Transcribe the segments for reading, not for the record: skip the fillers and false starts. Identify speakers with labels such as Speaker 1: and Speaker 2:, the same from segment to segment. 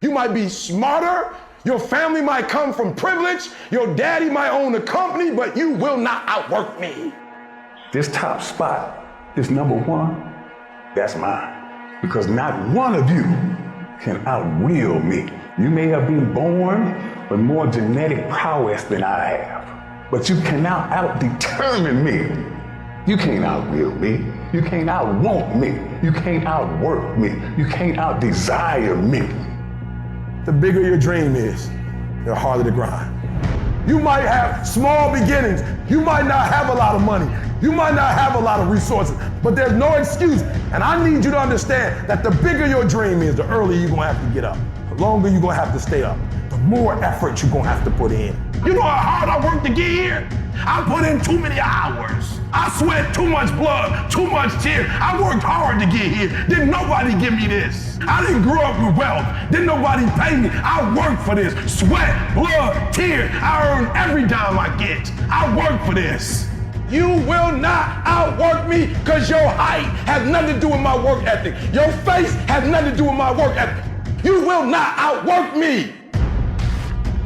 Speaker 1: You might be smarter, your family might come from privilege, your daddy might own a company, but you will not outwork me.
Speaker 2: This top spot, this number one, that's mine. Because not one of you can outwill me. You may have been born with more genetic prowess than I have, but you cannot out-determine me. You can't outwill me. You can't outwant me. You can't outwork me. You can't outdesire me.
Speaker 1: The bigger your dream is, the harder the grind. You might have small beginnings. You might not have a lot of money. You might not have a lot of resources, but there's no excuse. And I need you to understand that the bigger your dream is, the earlier you're gonna have to get up. The longer you're gonna have to stay up. The more effort you're gonna have to put in. You know how hard I worked to get here? I put in too many hours. I sweat too much blood, too much tears. I worked hard to get here. Didn't nobody give me this. I didn't grow up with wealth. Didn't nobody pay me. I worked for this. Sweat, blood, tears. I earn every dime I get. I work for this. You will not outwork me because your height has nothing to do with my work ethic. Your face has nothing to do with my work ethic. You will not outwork me.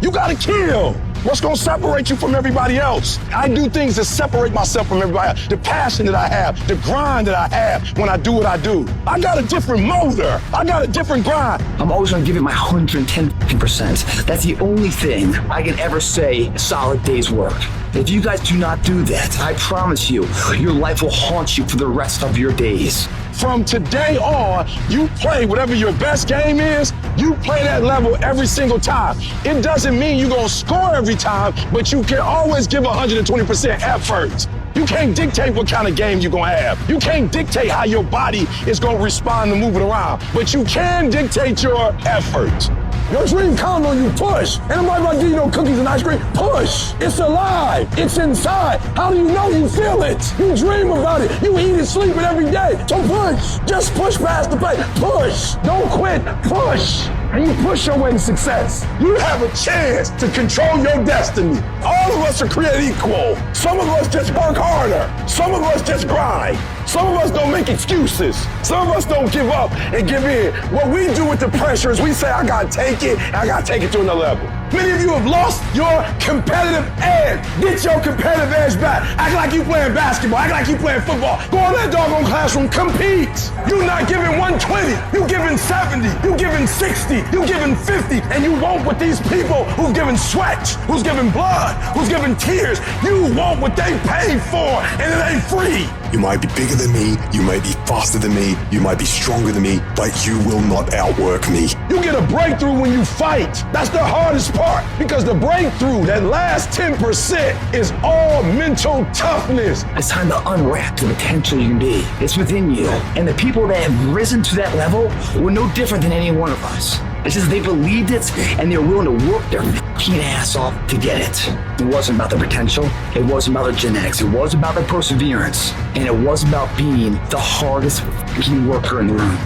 Speaker 1: You gotta kill. What's gonna separate you from everybody else? I do things to separate myself from everybody else. The passion that I have, the grind that I have when I do what I do. I got a different motor. I got a different grind.
Speaker 3: I'm always gonna give it my 110%. That's the only thing I can ever say a solid day's work. If you guys do not do that, I promise you, your life will haunt you for the rest of your days.
Speaker 1: From today on, you play whatever your best game is, you play that level every single time. It doesn't mean you're gonna score every time, but you can always give 120% effort. You can't dictate what kind of game you're gonna have. You can't dictate how your body is gonna respond to moving around, but you can dictate your effort. Your dream comes on you, push. And I'm not about to give you no cookies and ice cream. Push. It's alive. It's inside. How do you know you feel it? You dream about it. You eat it, sleep it every day. So push. Just push past the pain. Push. Don't quit. Push. And you push your way to success. You have a chance to control your destiny. All of us are created equal. Some of us just work harder. Some of us just grind. Some of us don't make excuses. Some of us don't give up and give in. What we do with the pressure is we say, I gotta take it, and I gotta take it to another level. Many of you have lost your competitive edge. Get your competitive edge back. Act like you playing basketball. Act like you playing football. Go in that doggone classroom, compete. You're not giving 120. You're giving 70. You're giving 60. You're giving 50. And you want what these people who've given sweat, who's given blood, who's given tears, you want what they paid for, and it ain't free.
Speaker 4: You might be bigger than me, you might be faster than me, you might be stronger than me, but you will not outwork me.
Speaker 1: You get a breakthrough when you fight. That's the hardest part, because the breakthrough, that last 10%, is all mental toughness.
Speaker 3: It's time to unwrap the potential you can be. It's within you. And the people that have risen to that level were no different than any one of us. It's just they believed it and they're willing to work their fucking ass off to get it. It wasn't about their potential. It wasn't about their genetics. It was about their perseverance. And it was about being the hardest fucking worker in the room.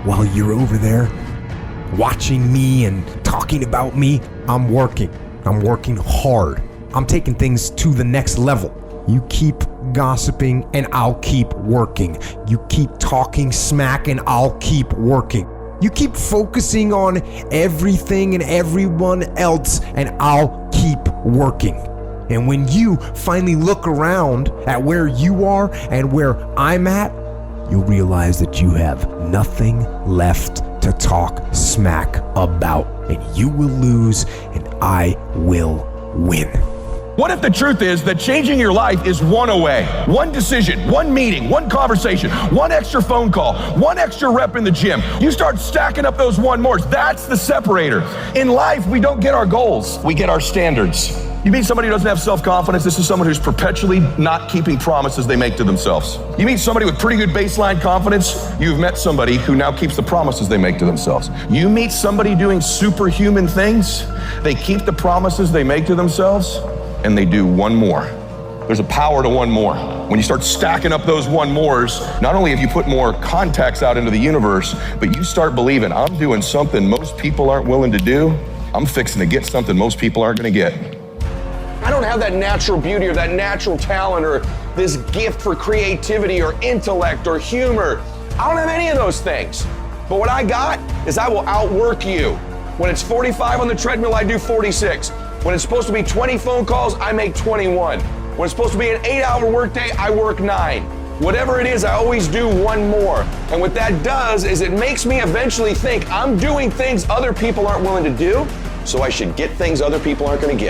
Speaker 5: While you're over there watching me and talking about me, I'm working. I'm working hard. I'm taking things to the next level. You keep gossiping and I'll keep working. You keep talking smack and I'll keep working. You keep focusing on everything and everyone else and I'll keep working. And when you finally look around at where you are and where I'm at, you'll realize that you have nothing left to talk smack about, and you will lose and I will win.
Speaker 6: What if the truth is that changing your life is one away? One decision, one meeting, one conversation, one extra phone call, one extra rep in the gym. You start stacking up those one mores. That's the separator. In life, we don't get our goals. We get our standards. You meet somebody who doesn't have self-confidence, this is someone who's perpetually not keeping promises they make to themselves. You meet somebody with pretty good baseline confidence, you've met somebody who now keeps the promises they make to themselves. You meet somebody doing superhuman things, they keep the promises they make to themselves, and they do one more. There's a power to one more. When you start stacking up those one mores, not only have you put more contacts out into the universe, but you start believing, I'm doing something most people aren't willing to do. I'm fixing to get something most people aren't gonna get.
Speaker 7: I don't have that natural beauty or that natural talent or this gift for creativity or intellect or humor. I don't have any of those things. But what I got is I will outwork you. When it's 45 on the treadmill, I do 46. When it's supposed to be 20 phone calls, I make 21. When it's supposed to be an 8-hour workday, I work 9. Whatever it is, I always do one more. And what that does is it makes me eventually think I'm doing things other people aren't willing to do, so I should get things other people aren't going to get.